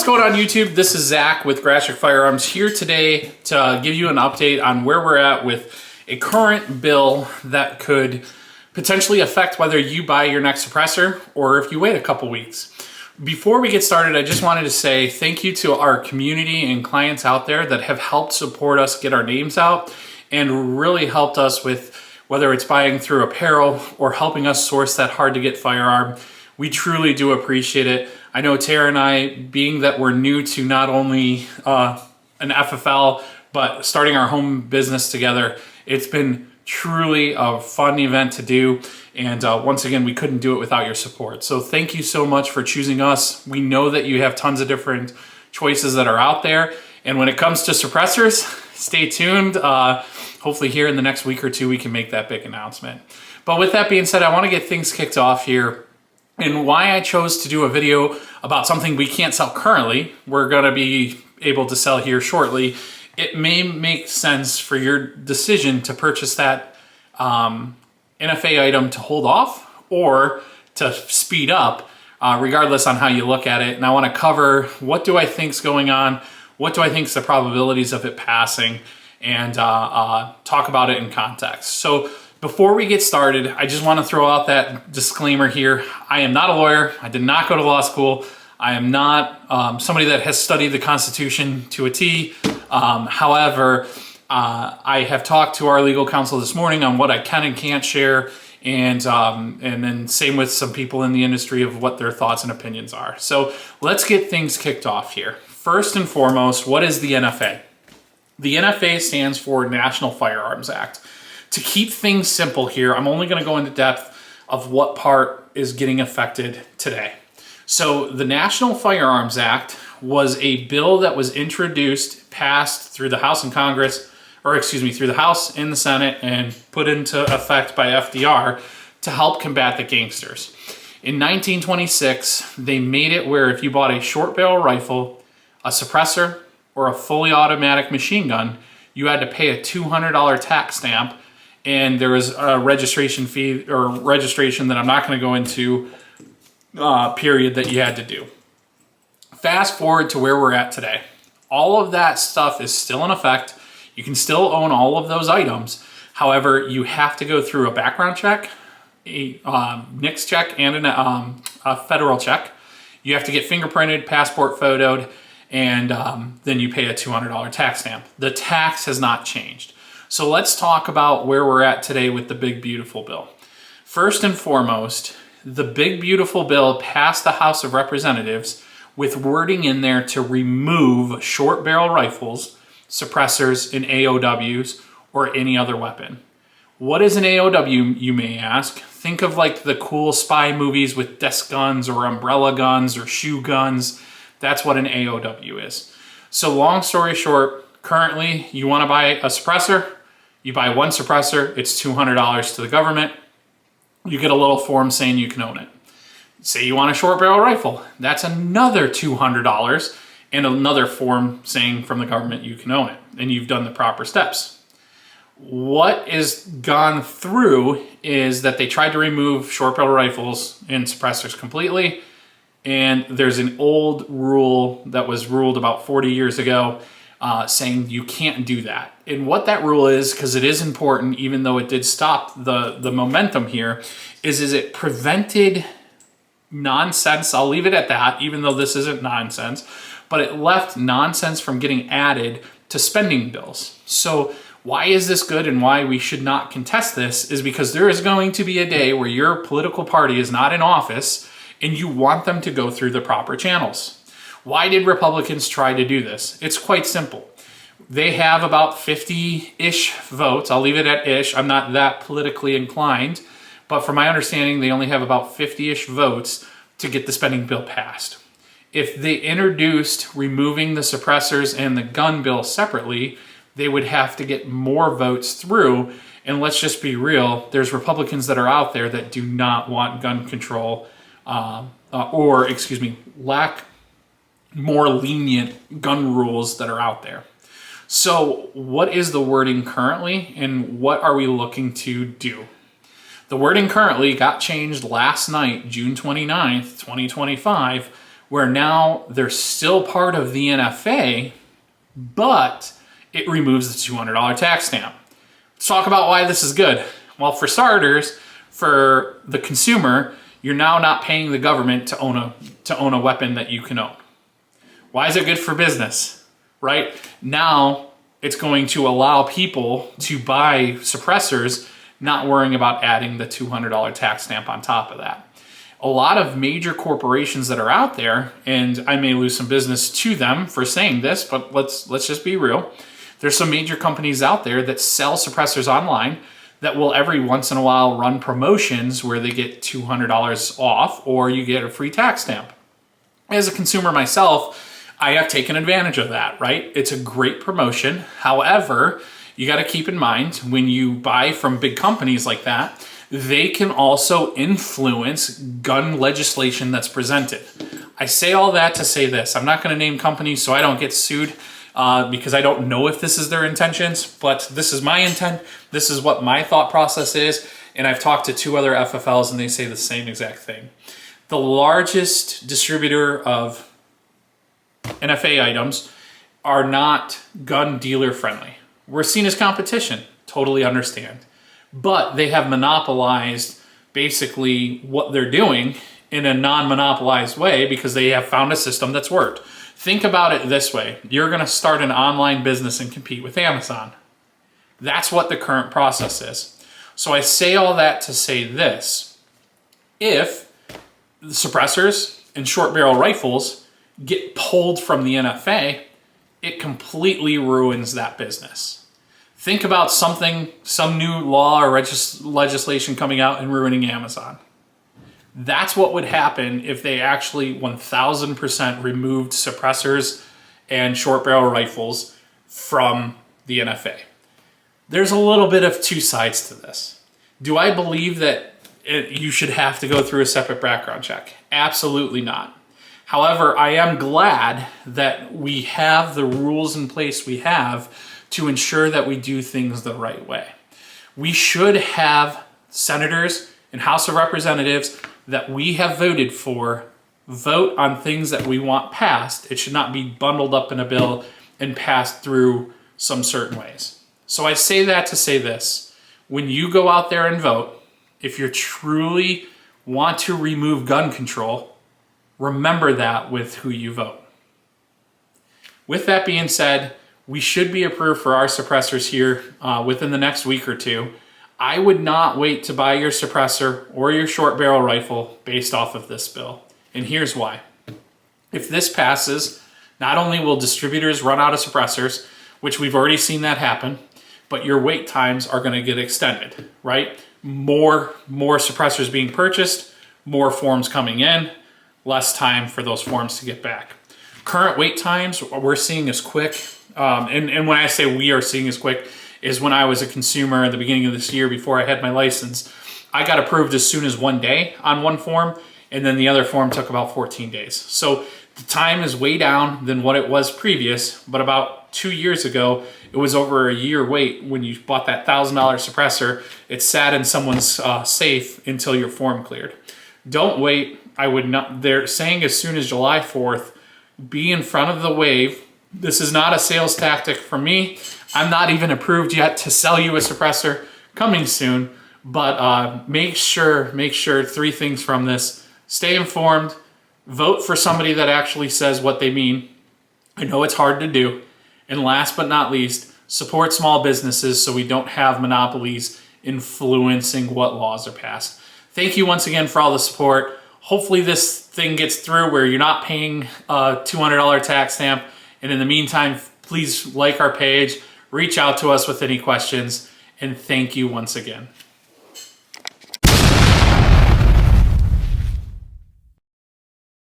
What's going on YouTube? This is Zach with Grashik Firearms here today to give you an update on where we're at with a current bill that could potentially affect whether you buy your next suppressor or if you wait a couple weeks. Before we get started, I just wanted to say thank you to our community and clients out there that have helped support us get our names out and really helped us with whether it's buying through apparel or helping us source that hard to get firearm. We truly do appreciate it. I know Tara and I, being that we're new to not only an FFL, but starting our home business together, it's been truly a fun event to do. And once again, we couldn't do it without your support. So thank you so much for choosing us. We know that you have tons of different choices that are out there. And when it comes to suppressors, stay tuned. Hopefully here in the next week or two, we can make that big announcement. But with that being said, I want to get things kicked off here. And why I chose to do a video about something we can't sell currently, we're going to be able to sell here shortly. It may make sense for your decision to purchase that NFA item to hold off or to speed up, regardless on how you look at it. And I want to cover what do I think's going on, what do I think's the probabilities of it passing, and talk about it in context. So before we get started, I just want to throw out that disclaimer here. I am not a lawyer. I did not go to law school. I am not somebody that has studied the Constitution to a T. However, I have talked to our legal counsel this morning on what I can and can't share, and then same with some people in the industry of what their thoughts and opinions are. So let's get things kicked off here. First and foremost, what is the NFA? The NFA stands for National Firearms Act. To keep things simple here, I'm only going to go into depth of what part is getting affected today. So the National Firearms Act was a bill that was introduced, passed through the House and Congress, or excuse me, through the House and the Senate and put into effect by FDR to help combat the gangsters. In 1926, they made it where if you bought a short barrel rifle, a suppressor, or a fully automatic machine gun, you had to pay a $200 tax stamp. And there was a registration fee or registration that I'm not going to go into period that you had to do. Fast forward to where we're at today. All of that stuff is still in effect. You can still own all of those items. However, you have to go through a background check, a NICS check, and a federal check. You have to get fingerprinted, passport photoed, and then you pay a $200 tax stamp. The tax has not changed. So let's talk about where we're at today with the Big Beautiful Bill. First and foremost, the Big Beautiful Bill passed the House of Representatives with wording in there to remove short barrel rifles, suppressors, and AOWs, or any other weapon. What is an AOW, you may ask? Think of like the cool spy movies with desk guns or umbrella guns or shoe guns. That's what an AOW is. So long story short, currently you want to buy a suppressor, you buy one suppressor, it's $200 to the government. You get a little form saying you can own it. Say you want a short barrel rifle, that's another $200 and another form saying from the government you can own it, and you've done the proper steps. What is gone through is that they tried to remove short barrel rifles and suppressors completely, and there's an old rule that was ruled about 40 years ago saying you can't do that. And what that rule is, because it is important, even though it did stop the momentum here, is it prevented nonsense. I'll leave it at that, even though this isn't nonsense, but it left nonsense from getting added to spending bills. So why is this good and why we should not contest this is because there is going to be a day where your political party is not in office and you want them to go through the proper channels. Why did Republicans try to do this? It's quite simple. They have about 50-ish votes. I'll leave it at ish. I'm not that politically inclined, but from my understanding, they only have about 50-ish votes to get the spending bill passed. If they introduced removing the suppressors and the gun bill separately, they would have to get more votes through. And let's just be real, there's Republicans that are out there that do not want gun control lack more lenient gun rules that are out there. So what is the wording currently and what are we looking to do? The wording currently got changed last night, June 29th, 2025, where now they're still part of the NFA, but it removes the $200 tax stamp. Let's talk about why this is good. Well, for starters, for the consumer, you're now not paying the government to own a weapon that you can own. Why is it good for business, right? Now it's going to allow people to buy suppressors, not worrying about adding the $200 tax stamp on top of that. A lot of major corporations that are out there, and I may lose some business to them for saying this, but let's just be real. There's some major companies out there that sell suppressors online that will every once in a while run promotions where they get $200 off or you get a free tax stamp. As a consumer myself, I have taken advantage of that, right? It's a great promotion. However, you got to keep in mind when you buy from big companies like that, they can also influence gun legislation that's presented. I say all that to say this. I'm not going to name companies so I don't get sued because I don't know if this is their intentions, but this is my intent. This is what my thought process is. And I've talked to 2 other FFLs and they say the same exact thing. The largest distributor of NFA items are not gun dealer friendly. We're seen as competition, totally understand. But they have monopolized basically what they're doing in a non-monopolized way because they have found a system that's worked. Think about it this way. You're gonna start an online business and compete with Amazon. That's what the current process is. So I say all that to say this. If the suppressors and short barrel rifles get pulled from the NFA, it completely ruins that business. Think about some new law or legislation coming out and ruining Amazon. That's what would happen if they actually 1000% removed suppressors and short barrel rifles from the NFA. There's a little bit of 2 sides to this. Do I believe that you should have to go through a separate background check? Absolutely not. However, I am glad that we have the rules in place we have to ensure that we do things the right way. We should have senators and House of Representatives that we have voted for vote on things that we want passed. It should not be bundled up in a bill and passed through some certain ways. So I say that to say this. When you go out there and vote, if you truly want to remove gun control, remember that with who you vote. With that being said, we should be approved for our suppressors here within the next week or 2. I would not wait to buy your suppressor or your short barrel rifle based off of this bill. And here's why. If this passes, not only will distributors run out of suppressors, which we've already seen that happen, but your wait times are going to get extended, right? More suppressors being purchased, more forms coming in, less time for those forms to get back. Current wait times we're seeing as quick, and when I say we are seeing as quick, is when I was a consumer at the beginning of this year before I had my license, I got approved as soon as 1 day on one form, and then the other form took about 14 days. So the time is way down than what it was previous, but about 2 years ago, it was over a year wait when you bought that $1,000 suppressor. It sat in someone's safe until your form cleared. Don't wait. I would not, they're saying as soon as July 4th, be in front of the wave. This is not a sales tactic from me. I'm not even approved yet to sell you a suppressor, coming soon, but make sure 3 things from this. Stay informed, vote for somebody that actually says what they mean. I know it's hard to do. And last but not least, support small businesses so we don't have monopolies influencing what laws are passed. Thank you once again for all the support. Hopefully this thing gets through where you're not paying a $200 tax stamp. And in the meantime, please like our page, reach out to us with any questions, and thank you once again.